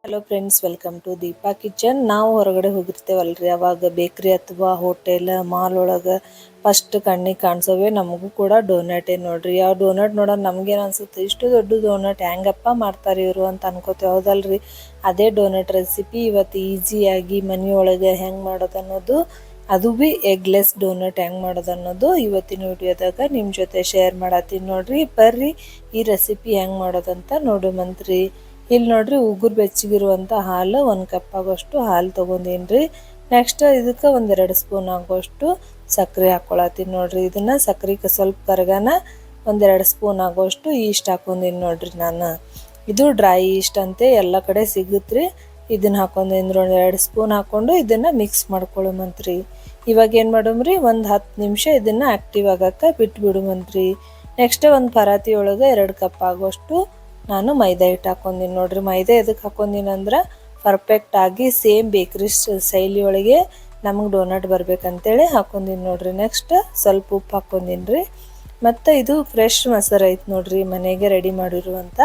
Hello friends, welcome to Deepa kitchen. ನಾವು ಹೊರಗಡೆ ಹೋಗಿರ್ತೇವಲ್ರಿ, ಅವಾಗ ಬೇಕ್ರಿ ಅಥವಾ ಹೋಟೆಲ್ ಮಾಲ್ ಒಳಗೆ ಫಸ್ಟ್ ಕಣ್ಣಿಗೆ ಕಾಣಿಸೋವೆ ನಮಗೂ ಕೂಡ ಡೋನಟೇ ನೋಡ್ರಿ. ಯಾವ ಡೋನಟ್ ನೋಡೋಣ ನಮ್ಗೇನು ಅನ್ಸುತ್ತೆ, ಇಷ್ಟು ದೊಡ್ಡ ಡೋನಟ್ ಹೆಂಗಪ್ಪ ಮಾಡ್ತಾರೆ ಇವರು ಅಂತ ಅನ್ಕೋತೇವೆ, ಹೌದಲ್ರಿ? ಅದೇ ಡೋನಟ್ ರೆಸಿಪಿ ಇವತ್ತು ಈಸಿಯಾಗಿ ಮನೆಯೊಳಗೆ ಹೆಂಗೆ ಮಾಡೋದು ಅನ್ನೋದು, ಅದು ಭೀ ಎಗ್ಲೆಸ್ ಡೋನಟ್ ಹೆಂಗೆ ಮಾಡೋದು ಅನ್ನೋದು ಇವತ್ತಿನ ವಿಡಿಯೋದಾಗ ನಿಮ್ಮ ಜೊತೆ ಶೇರ್ ಮಾಡತ್ತೀನಿ ನೋಡ್ರಿ. ಬರ್ರಿ ಈ ರೆಸಿಪಿ ಹೆಂಗೆ ಮಾಡೋದಂತ ನೋಡುಮಂತ್ರಿ. ಇಲ್ಲಿ ನೋಡ್ರಿ, ಉಗುರು ಬೆಚ್ಚಗಿರುವಂಥ ಹಾಲು 1 ಕಪ್ ಆಗೋಷ್ಟು ಹಾಲು ತೊಗೊಂಡೀನಿ. ನೆಕ್ಸ್ಟ್ ಇದಕ್ಕೆ 1-2 ಸ್ಪೂನ್ ಆಗೋಷ್ಟು ಸಕ್ಕರೆ ಹಾಕ್ಕೊಳತ್ತೀನಿ ನೋಡ್ರಿ. ಇದನ್ನು ಸಕ್ಕರೆಗೆ ಸ್ವಲ್ಪ ಕರಗನ 1-2 ಸ್ಪೂನ್ ಆಗೋಷ್ಟು ಈಸ್ಟ್ ಹಾಕೊಂಡೀನಿ ನೋಡ್ರಿ. ನಾನು ಇದು ಡ್ರೈ ಈಸ್ಟ್ ಅಂತೆ ಎಲ್ಲ ಕಡೆ ಸಿಗುತ್ತೆ. ಇದನ್ನು ಹಾಕೊಂಡೀನಿ 2 ಸ್ಪೂನ್ ಹಾಕ್ಕೊಂಡು ಇದನ್ನು ಮಿಕ್ಸ್ ಮಾಡ್ಕೊಳ್ಳುಮಂತ್ರಿ. ಇವಾಗ ಏನು ಮಾಡೋಮ್ರಿ, ಒಂದು 10 ನಿಮಿಷ ಇದನ್ನು ಆ್ಯಕ್ಟಿವ್ ಆಗಕ್ಕೆ ಬಿಟ್ಬಿಡುಮಂತ್ರಿ. ನೆಕ್ಸ್ಟ್ ಒಂದು ಪರಾತಿ ಒಳಗೆ 2 ಕಪ್ ಆಗೋಷ್ಟು ನಾನು ಮೈದಾ ಹಿಟ್ಟು ಹಾಕೊಂಡೀನಿ ನೋಡ್ರಿ. ಮೈದಾ ಎದಕ್ಕೆ ಹಾಕೊಂಡೀನಿ ಅಂದ್ರೆ ಪರ್ಫೆಕ್ಟ್ ಆಗಿ ಸೇಮ್ ಬೇಕ್ರಿ ಶೈಲಿ ಒಳಗೆ ನಮಗೆ ಡೋನಟ್ ಬರ್ಬೇಕಂತೇಳಿ ಹಾಕೊಂಡೀನಿ ನೋಡ್ರಿ. ನೆಕ್ಸ್ಟ್ ಸ್ವಲ್ಪ ಉಪ್ಪು ಹಾಕೊಂಡೀನಿ ರೀ. ಮತ್ತು ಇದು ಫ್ರೆಶ್ ಮೊಸರು ಐತೆ ನೋಡ್ರಿ, ಮನೆಗೆ ರೆಡಿ ಮಾಡಿರುವಂಥ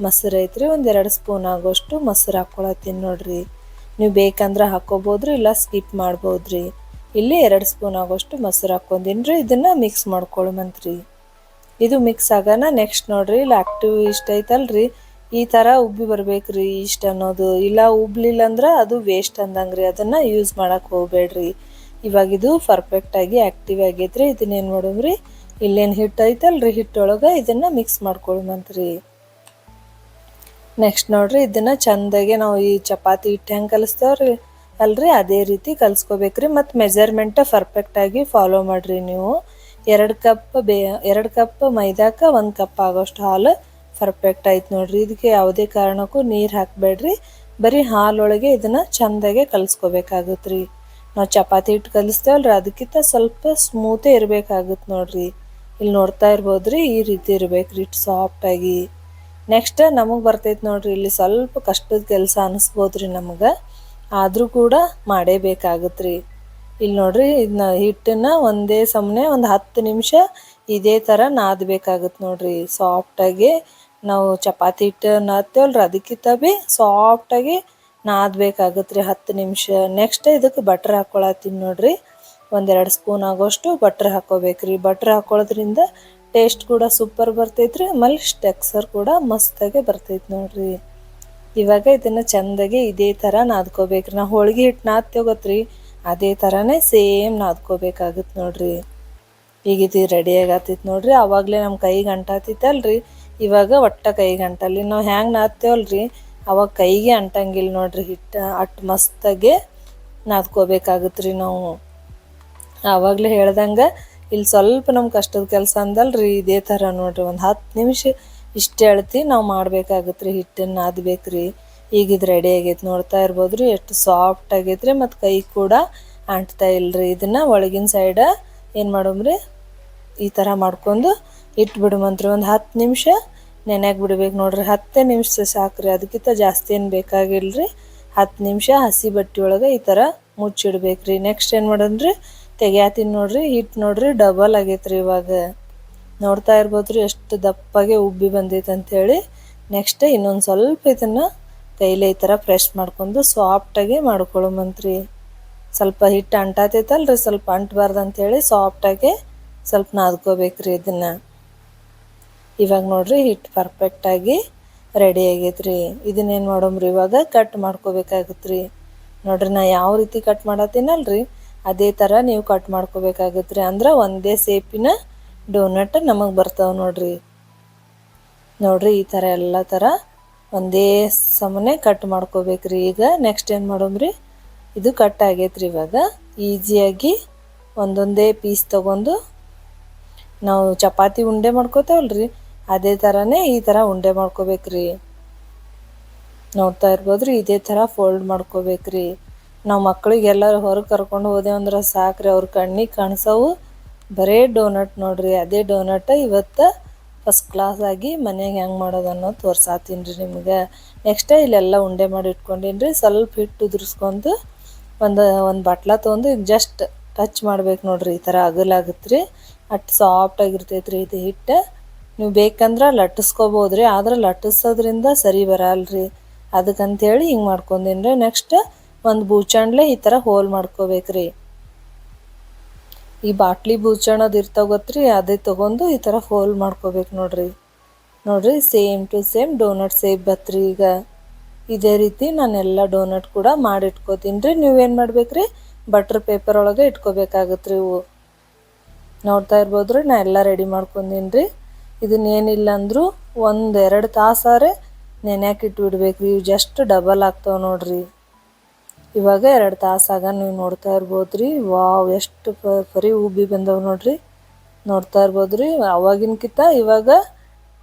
ಮೊಸರು ಐತ್ರಿ. 1-2 ಸ್ಪೂನ್ ಆಗೋಷ್ಟು ಮೊಸರು ಹಾಕ್ಕೊಳತ್ತೀನಿ ನೋಡ್ರಿ. ನೀವು ಬೇಕಂದ್ರೆ ಹಾಕ್ಕೋಬೋದ್ರಿ, ಇಲ್ಲ ಸ್ಕಿಪ್ ಮಾಡ್ಬೋದ್ರಿ. ಇಲ್ಲಿ 2 ಸ್ಪೂನ್ ಆಗೋಷ್ಟು ಮೊಸರು ಹಾಕ್ಕೊಂಡೀನಿ ರೀ. ಇದನ್ನು ಮಿಕ್ಸ್ ಮಾಡ್ಕೊಳ್ಳುಮಂತ್ರಿ. ಇದು ಮಿಕ್ಸ್ ಆಗೋಣ. ನೆಕ್ಸ್ಟ್ ನೋಡ್ರಿ, ಇಲ್ಲಿ ಆಕ್ಟಿವ್ ಇಷ್ಟ ಐತಲ್ರಿ, ಈ ಥರ ಉಬ್ಬಿ ಬರ್ಬೇಕ್ರಿ ಇಷ್ಟ ಅನ್ನೋದು. ಇಲ್ಲ ಉಬ್ಲಿಲ್ಲ ಅಂದ್ರೆ ಅದು ವೇಸ್ಟ್ ಅಂದಂಗ್ರಿ, ಅದನ್ನು ಯೂಸ್ ಮಾಡಕ್ಕೆ ಹೋಗ್ಬೇಡ್ರಿ. ಇವಾಗ ಇದು ಪರ್ಫೆಕ್ಟಾಗಿ ಆ್ಯಕ್ಟಿವ್ ಆಗೈತ್ರಿ. ಇದನ್ನೇನು ಮಾಡೋಮ್ರಿ, ಇಲ್ಲೇನು ಹಿಟ್ಟು ಐತಲ್ರಿ, ಹಿಟ್ಟೊಳಗೆ ಇದನ್ನು ಮಿಕ್ಸ್ ಮಾಡ್ಕೊಳ್ಳುಮಂತ್ರಿ. ನೆಕ್ಸ್ಟ್ ನೋಡ್ರಿ, ಇದನ್ನು ಚಂದಾಗೆ ನಾವು ಈ ಚಪಾತಿ ಹಿಟ್ಟು ಹೆಂಗೆ ಕಲಿಸ್ತೇವ್ರಿ ಅಲ್ರಿ, ಅದೇ ರೀತಿ ಕಲಿಸ್ಕೋಬೇಕ್ರಿ. ಮತ್ತು ಮೆಜರ್ಮೆಂಟ್ ಪರ್ಫೆಕ್ಟಾಗಿ ಫಾಲೋ ಮಾಡಿರಿ ನೀವು. 2 ಕಪ್ ಮೈದಾಕ್ಕೆ 1 ಕಪ್ ಆಗೋಷ್ಟು ಹಾಲು ಪರ್ಫೆಕ್ಟ್ ಆಯ್ತು ನೋಡ್ರಿ. ಇದಕ್ಕೆ ಯಾವುದೇ ಕಾರಣಕ್ಕೂ ನೀರು ಹಾಕಬೇಡ್ರಿ, ಬರೀ ಹಾಲೊಳಗೆ ಇದನ್ನು ಚೆಂದಾಗೆ ಕಲಿಸ್ಕೋಬೇಕಾಗುತ್ತೆ ರೀ. ನಾವು ಚಪಾತಿ ಹಿಟ್ಟು ಕಲಿಸ್ತೇವಲ್ರಿ, ಅದಕ್ಕಿಂತ ಸ್ವಲ್ಪ ಸ್ಮೂತೇ ಇರಬೇಕಾಗುತ್ತೆ ನೋಡ್ರಿ. ಇಲ್ಲಿ ನೋಡ್ತಾ ಇರ್ಬೋದ್ರಿ, ಈ ರೀತಿ ಇರ್ಬೇಕ್ರಿ, ಇಟ್ಟು ಸಾಫ್ಟಾಗಿ. ನೆಕ್ಸ್ಟ್ ನಮಗೆ ಬರ್ತೈತೆ ನೋಡ್ರಿ, ಇಲ್ಲಿ ಸ್ವಲ್ಪ ಕಷ್ಟದ ಕೆಲಸ ಅನಿಸ್ಬೋದ್ರಿ ನಮಗೆ, ಆದರೂ ಕೂಡ ಮಾಡೇಬೇಕಾಗುತ್ತೆ ರೀ. ಇಲ್ಲಿ ನೋಡ್ರಿ, ಇದನ್ನ ಹಿಟ್ಟನ್ನು ಒಂದೇ ಸಮನೆ ಒಂದು 10 ನಿಮಿಷ ಇದೇ ಥರ ನಾದಬೇಕಾಗುತ್ತೆ ನೋಡ್ರಿ. ಸಾಫ್ಟಾಗಿ ನಾವು ಚಪಾತಿ ಹಿಟ್ಟು ನಾದ್ತೇವಲ್ರಿ, ಅದಕ್ಕಿಂತ ಭೀ ಸಾಫ್ಟಾಗಿ ನಾದಬೇಕಾಗುತ್ತೆ ರೀ 10 ನಿಮಿಷ. ನೆಕ್ಸ್ಟ್ ಇದಕ್ಕೆ ಬಟ್ರ್ ಹಾಕ್ಕೊಳತ್ತೀನಿ ನೋಡ್ರಿ. 1-2 ಸ್ಪೂನ್ ಆಗೋಷ್ಟು ಬಟ್ರ್ ಹಾಕ್ಕೋಬೇಕ್ರಿ. ಬಟ್ರ್ ಹಾಕ್ಕೊಳ್ಳೋದ್ರಿಂದ ಟೇಸ್ಟ್ ಕೂಡ ಸೂಪರ್ ಬರ್ತೈತ್ರಿ, ಆಮೇಲೆ ಟೆಕ್ಸ್ಚರ್ ಕೂಡ ಮಸ್ತಾಗೆ ಬರ್ತೈತೆ ನೋಡ್ರಿ. ಇವಾಗ ಇದನ್ನು ಚೆಂದಾಗಿ ಇದೇ ಥರ ನಾದ್ಕೋಬೇಕ್ರಿ. ನಾವು ಹೋಳ್ಗೆ ಹಿಟ್ಟು ನಾದ್ತೇವೆ ಗೊತ್ತ್ರಿ, ಅದೇ ಥರನೇ ಸೇಮ್ ನಾದ್ಕೋಬೇಕಾಗುತ್ತೆ ನೋಡ್ರಿ. ಈಗ ಇದು ರೆಡಿ ಆಗತ್ತೈತೆ ನೋಡ್ರಿ. ಆವಾಗಲೇ ನಮ್ಮ ಕೈಗೆ ಅಂಟಾತಿತ್ತಲ್ರಿ, ಇವಾಗ ಒಟ್ಟ ಕೈಗೆ ಅಂಟಲ್ಲಿ. ನಾವು ಹ್ಯಾಂಗೆ ನಾದ್ತೇವಲ್ರಿ ಅವಾಗ ಕೈಗೆ ಅಂಟಂಗಿಲ್ಲ ನೋಡ್ರಿ. ಹಿಟ್ಟು ಅಟ್ಟು ಮಸ್ತಾಗೆ ನಾದ್ಕೋಬೇಕಾಗುತ್ತೆ ರೀ ನಾವು. ಆವಾಗಲೇ ಹೇಳ್ದಂಗೆ ಇಲ್ಲಿ ಸ್ವಲ್ಪ ನಮ್ಮ ಕಷ್ಟದ ಕೆಲಸ ಅಂದಲ್ರಿ, ಇದೇ ಥರ ನೋಡ್ರಿ. ಒಂದು 10 ನಿಮಿಷ ಇಷ್ಟೇ ಅಳ್ತಿ ನಾವು ಮಾಡಬೇಕಾಗುತ್ತೆ ರೀ, ಹಿಟ್ಟನ್ನು ನಾದಬೇಕ್ರಿ. ಈಗ ಇದು ರೆಡಿ ಆಗೈತೆ, ನೋಡ್ತಾ ಇರ್ಬೋದ್ರಿ ಎಷ್ಟು ಸಾಫ್ಟ್ ಆಗೈತೆ ರೀ, ಮತ್ತು ಕೈ ಕೂಡ ಅಂಟ್ತಾ ಇಲ್ಲರಿ. ಇದನ್ನು ಒಳಗಿನ ಸೈಡ ಏನು ಮಾಡೋಮ್ರಿ, ಈ ಥರ ಮಾಡ್ಕೊಂಡು ಇಟ್ಬಿಡುಮಂತ್ರಿ. ಒಂದು 10 ನಿಮಿಷ ನೆನೆಯಾಗಿ ಬಿಡ್ಬೇಕು ನೋಡ್ರಿ. 10 ನಿಮಿಷ ಸಾಕ್ರಿ, ಅದಕ್ಕಿಂತ ಜಾಸ್ತಿ ಏನು ಬೇಕಾಗಿಲ್ಲರಿ. 10 ನಿಮಿಷ ಹಸಿ ಬಟ್ಟೆ ಒಳಗೆ ಈ ಥರ ಮುಚ್ಚಿಡ್ಬೇಕ್ರಿ. ನೆಕ್ಸ್ಟ್ ಏನು ಮಾಡೋಣ್ರಿ, ತೆಗಿಯಾತೀನಿ ನೋಡ್ರಿ. ಹಿಟ್ಟು ನೋಡ್ರಿ ಡಬಲ್ ಆಗೈತ್ರಿ. ಇವಾಗ ನೋಡ್ತಾ ಇರ್ಬೋದ್ರಿ ಎಷ್ಟು ದಪ್ಪಾಗೆ ಉಬ್ಬಿ ಬಂದೈತೆ ಅಂಥೇಳಿ. ನೆಕ್ಸ್ಟ್ ಇನ್ನೊಂದು ಸ್ವಲ್ಪ ಇದನ್ನು ಕೈಲೇ ಈ ಥರ ಪ್ರೆಸ್ ಮಾಡ್ಕೊಂಡು ಸಾಫ್ಟಾಗಿ ಮಾಡ್ಕೊಳ್ಳುಮಂತ್ರಿ. ಸ್ವಲ್ಪ ಹಿಟ್ಟು ಅಂಟಾತೈತಲ್ರಿ, ಸ್ವಲ್ಪ ಅಂಟಬಾರ್ದು ಅಂಥೇಳಿ ಸಾಫ್ಟಾಗಿ ಸ್ವಲ್ಪ ನಾದ್ಕೋಬೇಕ್ರಿ ಇದನ್ನು. ಇವಾಗ ನೋಡ್ರಿ, ಹಿಟ್ಟು ಪರ್ಫೆಕ್ಟಾಗಿ ರೆಡಿ ಆಗೈತ್ರಿ. ಇದನ್ನೇನು ಮಾಡೋಮ್ರಿ, ಇವಾಗ ಕಟ್ ಮಾಡ್ಕೋಬೇಕಾಗುತ್ತೆ ರೀ. ನೋಡ್ರಿ, ನಾ ಯಾವ ರೀತಿ ಕಟ್ ಮಾಡತ್ತೀನಲ್ರಿ ಅದೇ ಥರ ನೀವು ಕಟ್ ಮಾಡ್ಕೋಬೇಕಾಗುತ್ತೆ ರೀ. ಅಂದ್ರೆ ಒಂದೇ ಸೇಪಿನ ಡೋನಟ್ ನಮಗೆ ಬರ್ತಾವೆ ನೋಡ್ರಿ. ನೋಡ್ರಿ, ಈ ಥರ ಎಲ್ಲ ಥರ ಒಂದೇ ಸಮನೆ ಕಟ್ ಮಾಡ್ಕೋಬೇಕ್ರಿ. ಈಗ ನೆಕ್ಸ್ಟ್ ಏನು ಮಾಡೋಮ್ರಿ, ಇದು ಕಟ್ ಆಗೈತ್ರಿ. ಇವಾಗ ಈಸಿಯಾಗಿ ಒಂದೊಂದೇ ಪೀಸ್ ತೊಗೊಂಡು ನಾವು ಚಪಾತಿ ಉಂಡೆ ಮಾಡ್ಕೋತೇವಲ್ರಿ, ಅದೇ ಥರನೇ ಈ ಥರ ಉಂಡೆ ಮಾಡ್ಕೋಬೇಕ್ರಿ. ನೋಡ್ತಾ ಇರ್ಬೋದ್ರಿ, ಇದೇ ಥರ ಫೋಲ್ಡ್ ಮಾಡ್ಕೋಬೇಕ್ರಿ. ನಾವು ಮಕ್ಕಳಿಗೆಲ್ಲರೂ ಹೊರಗೆ ಕರ್ಕೊಂಡು ಹೋದೆವಂದ್ರೆ ಸಾಕ್ರಿ, ಅವ್ರ ಕಣ್ಣಿಗೆ ಕಾಣಿಸೋವು ಬರೇ ಡೋನಟ್ ನೋಡ್ರಿ. ಅದೇ ಡೋನಟ್ ಇವತ್ತು ಫಸ್ಟ್ ಕ್ಲಾಸ್ ಆಗಿ ಮನೆಯಾಗ ಹೆಂಗೆ ಮಾಡೋದು ಅನ್ನೋದು ತೋರ್ಸಾತೀನಿ ರೀ ನಿಮ್ಗೆ. ನೆಕ್ಸ್ಟ್ ಇಲ್ಲೆಲ್ಲ ಉಂಡೆ ಮಾಡಿ ಇಟ್ಕೊಂಡೀನಿ ರೀ. ಸ್ವಲ್ಪ ಹಿಟ್ಟು ಉದುರಿಸ್ಕೊಂಡು ಒಂದು ಬಟ್ಲ ತೊಗೊಂಡು ಜಸ್ಟ್ ಟಚ್ ಮಾಡ್ಬೇಕು ನೋಡ್ರಿ, ಈ ಥರ ಅಗಲಾಗುತ್ತೆ ರೀ. ಅಷ್ಟು ಸಾಫ್ಟಾಗಿರ್ತೈತೆ ರೀ ಇದು ಹಿಟ್ಟು. ನೀವು ಬೇಕಂದ್ರೆ ಲಟ್ಟಿಸ್ಕೋಬೋದ್ರಿ, ಆದ್ರೆ ಲಟ್ಟಿಸೋದ್ರಿಂದ ಸರಿ ಬರಲ್ರಿ. ಅದಕ್ಕಂತೇಳಿ ಹಿಂಗೆ ಮಾಡ್ಕೊಂಡೀನಿ ರೀ. ನೆಕ್ಸ್ಟ್ ಒಂದು ಬೂಚಣ್ಲೆ ಈ ಥರ ಹೋಲ್ ಮಾಡ್ಕೋಬೇಕ್ರಿ. ಈ ಬಾಟ್ಲಿ ಬೂಚಣದು ಇರ್ತಾವ ಗೊತ್ತ್ರಿ, ಅದೇ ತೊಗೊಂಡು ಈ ಥರ ಹೋಲ್ ಮಾಡ್ಕೋಬೇಕು ನೋಡ್ರಿ same to same donut shape ಬತ್ರಿ. ಈಗ ಇದೇ ರೀತಿ ನಾನೆಲ್ಲ ಡೋನಟ್ ಕೂಡ ಮಾಡಿಟ್ಕೋತೀನಿ ರೀ. ನೀವೇನು ಮಾಡ್ಬೇಕ್ರಿ, ಬಟರ್ ಪೇಪರ್ ಒಳಗೆ ಇಟ್ಕೋಬೇಕಾಗತ್ತೆ ರೀ. ಇವು ನೋಡ್ತಾ ಇರ್ಬೋದ್ರಿ, ನಾ ಎಲ್ಲ ರೆಡಿ ಮಾಡ್ಕೊಂಡೀನಿ ರೀ. ಇದನ್ನೇನಿಲ್ಲ ಅಂದರೂ 1-2 ತಾಸಾರೆ ನೆನೆಯಾಕೆ ಇಟ್ಬಿಡ್ಬೇಕ್ರಿ. ಇವು ಜಸ್ಟ್ ಡಬಲ್ ಆಗ್ತಾವೆ ನೋಡ್ರಿ. ಇವಾಗ 2 ತಾಸಾಗ ನೀವು ನೋಡ್ತಾ ಇರ್ಬೋದ್ರಿ. ವಾವ್, ಎಷ್ಟು ಫರಿ ಉಬ್ಬಿ ಬಂದವು ನೋಡ್ರಿ. ನೋಡ್ತಾ ಇರ್ಬೋದ್ರಿ, ಅವಾಗಿನ್ಕಿಂತ ಇವಾಗ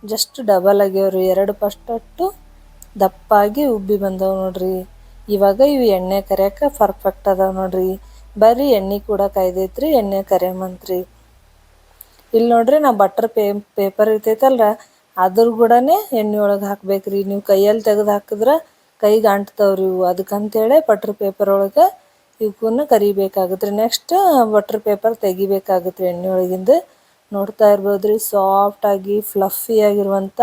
ಜಸ್ಟ್ ಡಬಲ್ ಆಗ್ಯಾವ್ರಿ. 2 ಪಟ್ಟು ದಪ್ಪಾಗಿ ಉಬ್ಬಿ ಬಂದವು ನೋಡ್ರಿ. ಇವಾಗ ಇವು ಎಣ್ಣೆ ಕರಿಯೋಕೆ ಪರ್ಫೆಕ್ಟ್ ಅದಾವ ನೋಡ್ರಿ. ಬರ್ರಿ ಎಣ್ಣೆ ಕೂಡ ಕಾಯ್ದೈತ್ರಿ, ಎಣ್ಣೆ ಕರಿಯಮಂತ್ರಿ. ಇಲ್ಲಿ ನೋಡ್ರಿ, ನಾ ಬಟರ್ ಪೇಪರ್ ಇರ್ತೈತಲ್ರ ಅದ್ರ ಕೂಡನೇ ಎಣ್ಣೆ ಒಳಗೆ ಹಾಕ್ಬೇಕ್ರಿ. ನೀವು ಕೈಯಲ್ಲಿ ತೆಗೆದು ಹಾಕಿದ್ರೆ ಕೈಗೆ ಅಂಟ್ತಾವ್ರಿ ಇವು. ಅದಕ್ಕಂತೇಳಿ ಬಟರ್ ಪೇಪರ್ ಒಳಗೆ ಇವಕ್ಕನ್ನ ಕರಿಬೇಕಾಗತ್ತೆ ರೀ. ನೆಕ್ಸ್ಟ್ ಬಟರ್ ಪೇಪರ್ ತೆಗಿಬೇಕಾಗತ್ತೆ ರೀ ಎಣ್ಣೆ ಒಳಗಿಂದ. ನೋಡ್ತಾ ಇರ್ಬೋದ್ರಿ, ಸಾಫ್ಟಾಗಿ ಫ್ಲಫಿ ಆಗಿರುವಂಥ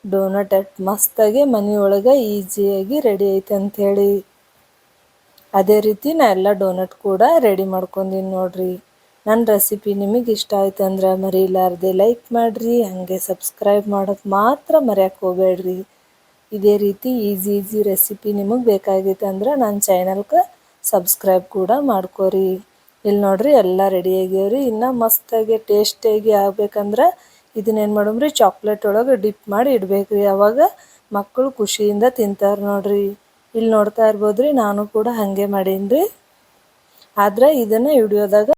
ಡೋನಟ್ ಮಸ್ತಾಗಿ ಮನೆಯೊಳಗೆ ಈಸಿಯಾಗಿ ರೆಡಿ ಐತೆ ಅಂಥೇಳಿ. ಅದೇ ರೀತಿ ನಾ ಎಲ್ಲ ಡೋನಟ್ ಕೂಡ ರೆಡಿ ಮಾಡ್ಕೊಂಡೀನಿ ನೋಡ್ರಿ. ನನ್ನ ರೆಸಿಪಿ ನಿಮಗೆ ಇಷ್ಟ ಆಯ್ತು ಅಂದ್ರೆ ಮರೀಲಾರ್ದೆ ಲೈಕ್ ಮಾಡಿರಿ, ಹಾಗೆ ಸಬ್ಸ್ಕ್ರೈಬ್ ಮಾಡೋದು ಮಾತ್ರ ಮರೆಯೋಕೆ ಹೋಗಬೇಡ್ರಿ. ಇದೇ ರೀತಿ ಈಸಿ ರೆಸಿಪಿ ನಿಮಗೆ ಬೇಕಾಗೈತೆ ಅಂದ್ರೆ ನನ್ನ ಚಾನಲ್ಗೆ ಸಬ್ಸ್ಕ್ರೈಬ್ ಕೂಡ ಮಾಡ್ಕೋರಿ. ಇಲ್ಲಿ ನೋಡ್ರಿ ಎಲ್ಲ ರೆಡಿ ಆಗ್ಯಾವ್ರಿ. ಇನ್ನು ಮಸ್ತಾಗಿ ಟೇಸ್ಟಿಯಾಗಿ ಆಗ್ಬೇಕಂದ್ರೆ ಇದನ್ನೇನು ಮಾಡಮ್ರಿ, ಚಾಕ್ಲೇಟ್ ಒಳಗೆ ಡಿಪ್ ಮಾಡಿ ಇಡಬೇಕ್ರಿ. ಅವಾಗ ಮಕ್ಕಳು ಖುಷಿಯಿಂದ ತಿಂತಾರೆ ನೋಡ್ರಿ. ಇಲ್ಲಿ ನೋಡ್ತಾ ಇರ್ಬೋದ್ರಿ, ನಾನು ಕೂಡ ಹಾಗೆ ಮಾಡೀನಿ ರೀ. ಆದರೆ ಇದನ್ನು ವಿಡಿಯೋದಾಗ